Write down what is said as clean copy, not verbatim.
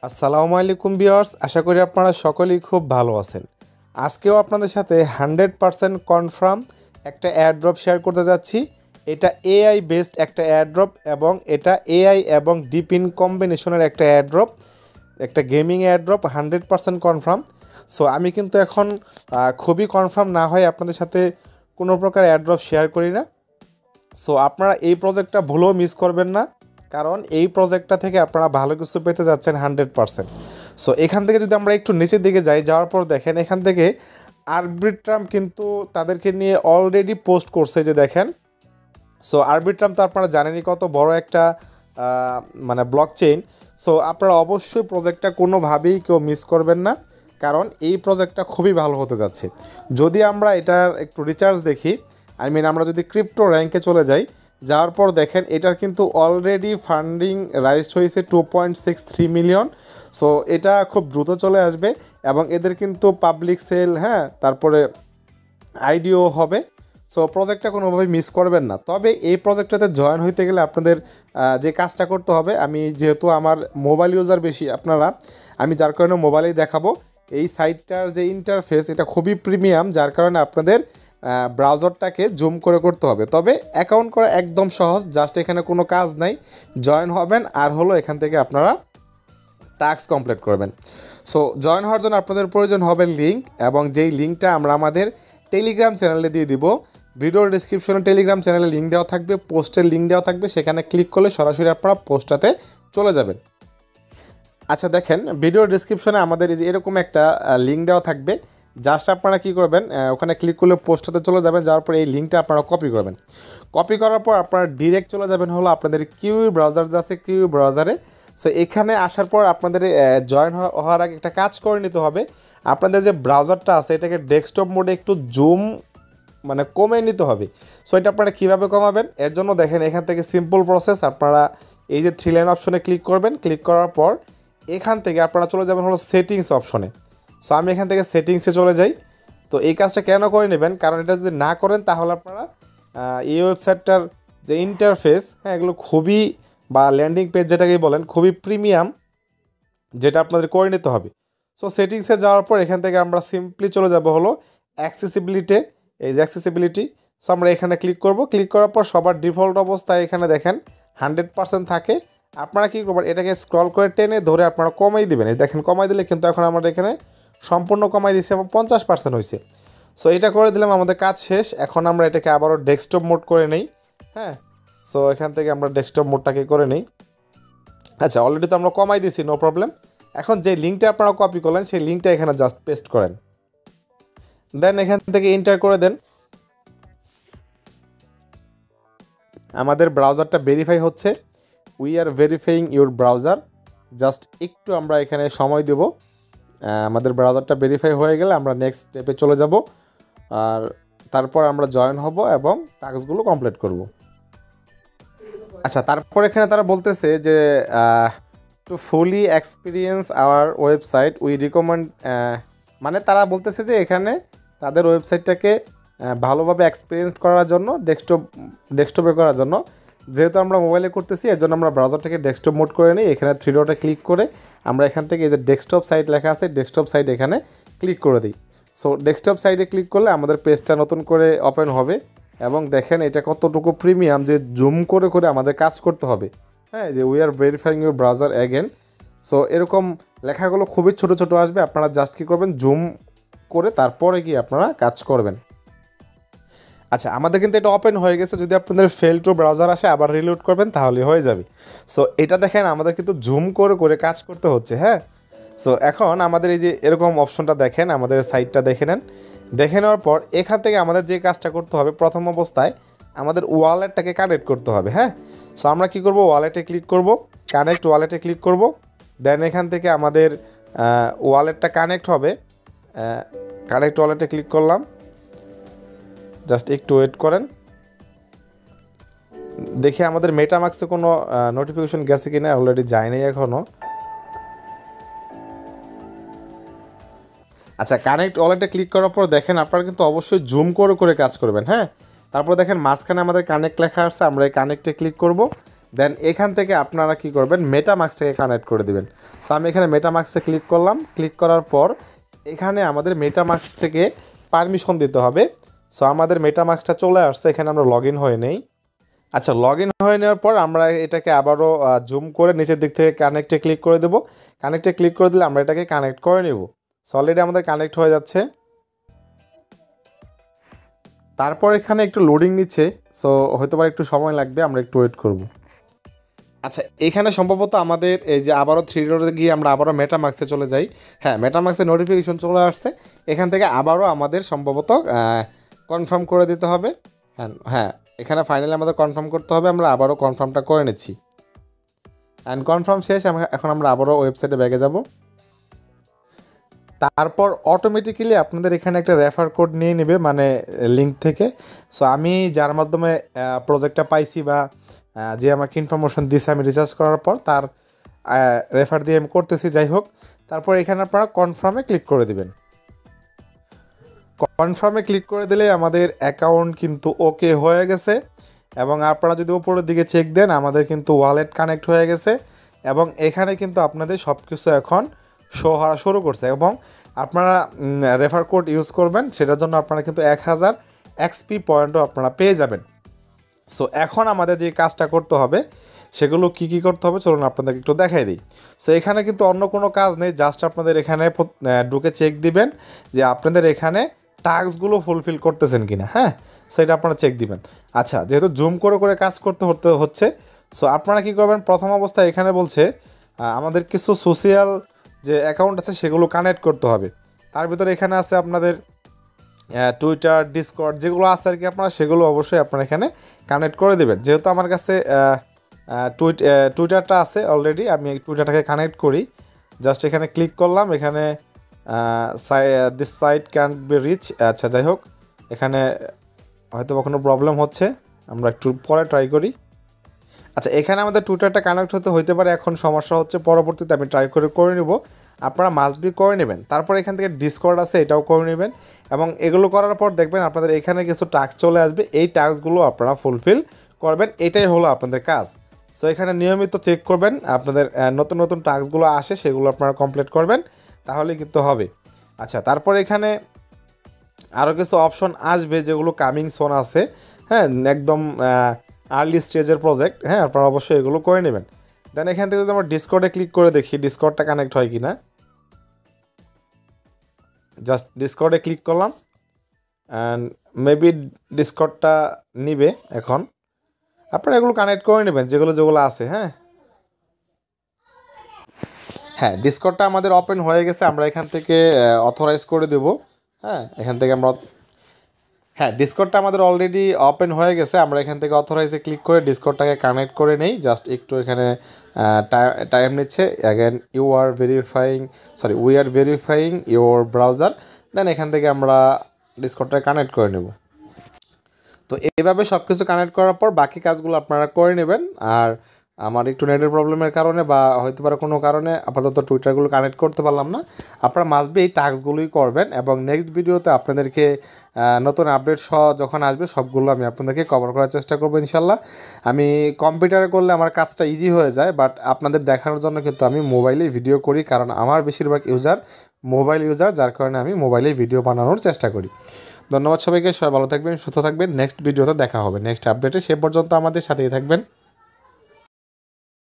আসসালামু আলাইকুম ভিউয়ার্স, আশা করি আপনারা সকলেই খুব ভালো আছেন। আজকেও আপনাদের সাথে 100% কনফার্ম একটা এয়ারড্রপ শেয়ার করতে যাচ্ছি। এটা এআই বেসড একটা এয়ারড্রপ এবং এটা এআই এবং ডিপিন কম্বিনেশনের একটা এয়ারড্রপ, একটা গেমিং এয়ারড্রপ 100% কনফার্ম। সো আমি কিন্তু এখন খুবই কনফার্ম না হয় আপনাদের সাথে কোনো প্রকার এয়ারড্রপ শেয়ার করি না। সো আপনারা এই প্রজেক্টটা ভুলেও মিস করবেন না, কারণ এই প্রজেক্টটা থেকে আপনারা ভালো কিছু পেতে যাচ্ছেন 100%। সো এখান থেকে যদি আমরা একটু নিচের দিকে যাওয়ার পর দেখেন এখান থেকে আরবিট্রাম কিন্তু তাদেরকে নিয়ে অলরেডি পোস্ট করছে, যে দেখেন। সো আরবিট্রাম তো আপনারা জানেনই কত বড় একটা মানে ব্লক চেইন। সো আপনারা অবশ্যই প্রজেক্টটা কোনোভাবেই কেউ মিস করবেন না, কারণ এই প্রজেক্টটা খুবই ভালো হতে যাচ্ছে। যদি আমরা এটার একটু রিচার্জ দেখি, আমরা যদি ক্রিপ্টো র্যাঙ্কে চলে যাওয়ার পর দেখেন এটার কিন্তু অলরেডি ফান্ডিং রাইজড হয়েছে 2.63 মিলিয়ন। সো এটা খুব দ্রুত চলে আসবে এবং এদের কিন্তু পাবলিক সেল, তারপরে আইডিও হবে। সো প্রজেক্টটা কোনোভাবেই মিস করবেন না। তবে এই প্রজেক্টটাতে জয়েন হইতে গেলে আপনাদের যে কাজটা করতে হবে, আমি যেহেতু আমার মোবাইল ইউজার বেশি আপনারা, আমি যার কারণে মোবাইলেই দেখাবো। এই সাইটটার যে ইন্টারফেস এটা খুবই প্রিমিয়াম, যার কারণে আপনাদের ব্রাউজারটাকে জুম করে করতে হবে। তবে অ্যাকাউন্ট করা একদম সহজ, জাস্ট এখানে কোনো কাজ নাই, জয়েন হবেন আর হলো এখান থেকে আপনারা টাস্ক কমপ্লিট করবেন। সো জয়েন হওয়ার জন্য আপনাদের প্রয়োজন হবে লিঙ্ক, এবং যেই লিঙ্কটা আমরা আমাদের টেলিগ্রাম চ্যানেলে দিয়ে দিব। ভিডিওর ডিসক্রিপশনে টেলিগ্রাম চ্যানেলে লিঙ্ক দেওয়া থাকবে, পোস্টের লিঙ্ক দেওয়া থাকবে, সেখানে ক্লিক করলে সরাসরি আপনারা পোস্টটাতে চলে যাবেন। আচ্ছা দেখেন, ভিডিওর ডিসক্রিপশনে আমাদের এই যে এরকম একটা লিঙ্ক দেওয়া থাকবে। জাস্ট আপনারা কী করবেন, ওখানে ক্লিক করলে পোস্টটাতে চলে যাবেন। যাওয়ার পর এই লিঙ্কটা আপনারা কপি করবেন। কপি করার পর আপনারা ডিরেক্ট চলে যাবেন হলো আপনাদের কিউই ব্রাউজার যে আছে, কিউই ব্রাউজারে। সো এখানে আসার পর আপনাদের জয়েন হওয়ার আগে একটা কাজ করে নিতে হবে। আপনাদের যে ব্রাউজারটা আছে এটাকে ডেস্কটপ মোডে একটু জুম কমে নিতে হবে। সো এটা আপনারা কীভাবে কমাবেন, এর জন্য দেখেন এখান থেকে সিম্পল প্রসেস। আপনারা এই যে 3 লাইন অপশনে ক্লিক করবেন। ক্লিক করার পর এখান থেকে আপনারা চলে যাবেন হলো সেটিংস অপশনে। সো আমি এখান থেকে সেটিংসে চলে যাই। তো এই কাজটা কেন করে নেবেন, কারণ এটা যদি না করেন তাহলে আপনারা এই ওয়েবসাইটটার যে ইন্টারফেস, এগুলো খুবই, বা ল্যান্ডিং পেজ যেটাকেই বলেন, খুবই প্রিমিয়াম, যেটা আপনাদের করে নিতে হবে। সো সেটিংসে যাওয়ার পর এখান থেকে আমরা সিম্পলি চলে যাব হলো অ্যাক্সেসিবিলিটি। এই যে অ্যাক্সেসিবিলিটি, সো আমরা এখানে ক্লিক করব। ক্লিক করার পর সবার ডিফল্ট অবস্থায় এখানে দেখেন 100% থাকে। আপনারা কী করবেন, এটাকে স্ক্রল করে টেনে ধরে আপনারা কমাই দেবেন। এই দেখেন কমাই দিলে কিন্তু এখন আমাদের এখানে সম্পূর্ণ কমাই দিয়েছে এবং 50% হয়েছে। সো এটা করে দিলাম, আমাদের কাজ শেষ। এখন আমরা এটাকে আবারও ডেস্কটপ মোড করে নেই। সো এখান থেকে আমরা ডেস্কটপ মোডটাকে করে নেই। আচ্ছা, অলরেডি তো আমরা কমাই দিয়েছি, নো প্রবলেম। এখন যে লিঙ্কটা আপনারা কপি করলেন সেই লিঙ্কটা এখানে জাস্ট পেস্ট করেন, দেন এখান থেকে এন্টার করে দেন। আমাদের ব্রাউজারটা ভেরিফাই হচ্ছে। We are verifying your browser. Just একটু আমরা এখানে সময় দেব। আমাদের ব্রাউজারটা ভেরিফাই হয়ে গেলে আমরা নেক্সট স্টেপে চলে যাব, আর তারপর আমরা জয়েন হব এবং টাস্কগুলো কমপ্লিট করব। আচ্ছা, তারপর এখানে তারা বলতেছে যে to fully experience our website we recommend, তারা বলতেছে যে এখানে তাদের ওয়েবসাইটটাকে ভালোভাবে এক্সপিরিয়েন্স করার জন্য, ডেস্কটপে করার জন্য, যেহেতু আমরা মোবাইলে করতেছি এর জন্য আমরা ব্রাউজারটাকে ডেস্কটপ মোড করে নিই। এখানে 3 ডটে ক্লিক করে আমরা এখান থেকে এই যে ডেস্কটপ সাইট লেখা আছে, ডেস্কটপ সাইট এখানে ক্লিক করে দিই। সো ডেস্কটপ সাইটে ক্লিক করলে আমাদের পেজটা নতুন করে ওপেন হবে, এবং দেখেন এটা কতটুকু প্রিমিয়াম যে জুম করে করে আমাদের কাজ করতে হবে। যে we are verifying your browser again. So এরকম লেখাগুলো খুবই ছোট ছোট আসবে, আপনারা জাস্ট কী করবেন, জুম করে তারপরে গিয়ে আপনারা কাজ করবেন। আচ্ছা, আমাদের কিন্তু এটা ওপেন হয়ে গেছে। যদি আপনাদের ফেল টু ব্রাউজার আসে আবার রিলোড করবেন তাহলে হয়ে যাবে। সো এটা দেখেন আমাদের কিন্তু জুম করে করে কাজ করতে হচ্ছে। সো এখন আমাদের এই যে এরকম অপশনটা দেখেন, আমাদের সাইটটা দেখে নেন। দেখে নেওয়ার পর এখান থেকে আমাদের যে কাজটা করতে হবে, প্রথম অবস্থায় আমাদের ওয়ালেটটাকে কানেক্ট করতে হবে। সো আমরা কী করব, ওয়ালেটে ক্লিক করব, কানেক্ট ওয়ালেটে ক্লিক করব। দেন এখান থেকে আমাদের ওয়ালেটটা কানেক্ট হবে। কানেক্ট ওয়ালেটে ক্লিক করলাম, জাস্ট একটু ওয়েট করেন, দেখি আমাদের মেটামাক্সে কোনো নোটিফিকেশন গেছে কিনা। অলরেডি যায়নি এখনও। আচ্ছা, কানেক্ট ওয়ালেটে ক্লিক করার পর দেখেন আপনারা কিন্তু অবশ্যই জুম করে করে কাজ করবেন। তারপর দেখেন মাঝখানে আমাদের কানেক্ট লেখা আসছে, আমরা এই কানেক্টে ক্লিক করব। দেন এখান থেকে আপনারা কি করবেন, মেটামাস্কটাকে কানেক্ট করে দিবেন। সো আমি এখানে মেটামাস্কে ক্লিক করলাম। ক্লিক করার পর এখানে আমাদের মেটামাস্ক থেকে পারমিশন দিতে হবে। সো আমাদের মেটামাস্কটা চলে আসছে, এখানে আমরা লগ ইন হয়ে নেই। আচ্ছা, লগ ইন হয়ে নেওয়ার পর আমরা এটাকে আবারও জুম করে নিচের দিক থেকে কানেক্টে ক্লিক করে দেবো। কানেক্টে ক্লিক করে দিলে আমরা এটাকে কানেক্ট করে নেব। সো অলরেডি আমাদের কানেক্ট হয়ে যাচ্ছে। তারপর এখানে একটু লোডিং নিচ্ছে, সো হয়তো বা একটু সময় লাগবে, আমরা একটু ওয়েট করব। আচ্ছা, এখানে সম্ভবত আমাদের এই যে আবারও থ্রি ডটে গিয়ে আমরা আবারও মেটামাস্কে চলে যাই। হ্যাঁ, মেটামাস্কে নোটিফিকেশন চলে আসছে। এখান থেকে আবারও আমাদের সম্ভবত কনফার্ম করে দিতে হবে। হ্যাঁ হ্যাঁ, এখানে ফাইনালি আমাদের কনফার্ম করতে হবে। আমরা আবারও কনফার্মটা করে নিচ্ছি। অ্যান্ড কনফার্ম শেষ। এখন আমরা আবারও ওয়েবসাইটে ব্যাগে যাব। তারপর অটোমেটিক্যালি আপনাদের এখানে একটা রেফার কোড নিয়ে নেবে, মানে লিঙ্ক থেকে। সো আমি যার মাধ্যমে প্রজেক্টটা পাইছি বা যে আমাকে ইনফরমেশন দিয়েছে আমি রিচার্জ করার পর তার রেফার দিয়ে আমি করতেছি, যাই হোক। তারপর এখানে আপনারা কনফার্মে ক্লিক করে দিবেন। কনফার্মে ক্লিক করে দিলে আমাদের অ্যাকাউন্ট কিন্তু ওকে হয়ে গেছে। এবং আপনারা যদি উপরের দিকে চেক দেন, আমাদের কিন্তু ওয়ালেট কানেক্ট হয়ে গেছে। এবং এখানে কিন্তু আপনাদের সব কিছু এখন শো হওয়া শুরু করছে। এবং আপনারা রেফার কোড ইউজ করবেন, সেটার জন্য আপনারা কিন্তু 1000 এক্সপি পয়েন্টও আপনারা পেয়ে যাবেন। সো এখন আমাদের যে কাজটা করতে হবে সেগুলো কি কি করতে হবে চলুন আপনাদেরকে একটু দেখাই দিই। সো এখানে কিন্তু অন্য কোনো কাজ নেই, জাস্ট আপনাদের এখানে ঢুকে চেক দিবেন যে আপনাদের এখানে টাস্কগুলো ফুলফিল করতেছেন কিনা। হ্যাঁ, সো এটা আপনারা চেক দিবেন। আচ্ছা, যেহেতু জুম করে করে কাজ করতে হচ্ছে, সো আপনারা কি করবেন, প্রথম অবস্থায় এখানে বলছে আমাদের কিছু সোশিয়াল যে অ্যাকাউন্ট আছে সেগুলো কানেক্ট করতে হবে। তার ভিতরে এখানে আছে আপনাদের টুইটার, ডিসকর্ড যেগুলো আছে আর কি, আপনারা সেগুলো অবশ্যই আপনারা এখানে কানেক্ট করে দেবেন। যেহেতু আমার কাছে টুইটারটা আছে অলরেডি, আমি টুইটারটাকে কানেক্ট করি। জাস্ট এখানে ক্লিক করলাম। এখানে this site can be reach. আচ্ছা, যাই হোক, এখানে হয়তো কোনো প্রবলেম হচ্ছে, আমরা একটু পরে ট্রাই করি। আচ্ছা, এখানে আমাদের টুইটারটা কানেক্ট হতে পারে, এখন সমস্যা হচ্ছে, পরবর্তীতে আমি ট্রাই করে নেব। আপনারা মাস্ট বি করে নেবেন। তারপর এখান থেকে ডিসকর্ড আছে, এটাও করে নেবেন। এবং এগুলো করার পর দেখবেন আপনাদের এখানে কিছু টাস্ক চলে আসবে, এই টাস্কগুলো আপনারা ফুলফিল করবেন। এটাই হলো আপনাদের কাজ। সো এখানে নিয়মিত চেক করবেন, আপনাদের নতুন নতুন টাস্কগুলো আসে সেগুলো আপনারা কমপ্লিট করবেন, তাহলে কিন্তু হবে। আচ্ছা, তারপর এখানে আরও কিছু অপশন আসবে যেগুলো কামিং সোন আছে। হ্যাঁ, একদম আর্লি স্টেজের প্রজেক্ট। হ্যাঁ, আপনারা অবশ্যই এগুলো করে নেবেন। দেন এখান থেকে যদি আমরা ডিসকর্ডে ক্লিক করে দেখি ডিসকর্ডটা কানেক্ট হয় কি না। জাস্ট ডিসকর্ডে ক্লিক করলাম অ্যান্ড মেবি ডিসকর্ডটা নিবে। এখন আপনারা এগুলো কানেক্ট করে নেবেন যেগুলো যেগুলো আছে। হ্যাঁ হ্যাঁ, ডিসকর্ডটা আমাদের ওপেন হয়ে গেছে, আমরা এখান থেকে অথরাইজ করে দেব। হ্যাঁ, এখান থেকে আমরা হ্যাঁ, ডিসকর্ডটা আমাদের অলরেডি ওপেন হয়ে গেছে, আমরা এখান থেকে অথরাইজে ক্লিক করে ডিসকর্ডটাকে কানেক্ট করে নেই। জাস্ট একটু এখানে টাইম নিচ্ছে। Again we are verifying your browser. Then এখান থেকে আমরা ডিসকর্ডটাকে কানেক্ট করে নেব। তো এইভাবে সব কিছু কানেক্ট করার পর বাকি কাজগুলো আপনারা করে নেবেন। আর আমার একটু নেটের প্রবলেমের কারণে বা হয়তো পারে কোনো কারণে আপাতত টুইটারগুলো কানেক্ট করতে পারলাম না। আপনারা মাস্ট বি এই টাস্কগুলোই করবেন এবং নেক্সট ভিডিওতে আপনাদেরকে নতুন আপডেট যখন আসবে সবগুলো আমি আপনাদেরকে কভার করার চেষ্টা করবো ইনশাল্লাহ। আমি কম্পিউটারে করলে আমার কাজটা ইজি হয়ে যায়, বাট আপনাদের দেখানোর জন্য কিন্তু আমি মোবাইলেই ভিডিও করি, কারণ আমার বেশিরভাগ মোবাইল ইউজার, যার কারণে আমি মোবাইলেই ভিডিও বানানোর চেষ্টা করি। ধন্যবাদ সবাইকে, সবাই ভালো থাকবেন, সুস্থ থাকবেন। নেক্সট ভিডিওতে দেখা হবে নেক্সট আপডেটে, সে পর্যন্ত আমাদের সাথেই থাকবেন।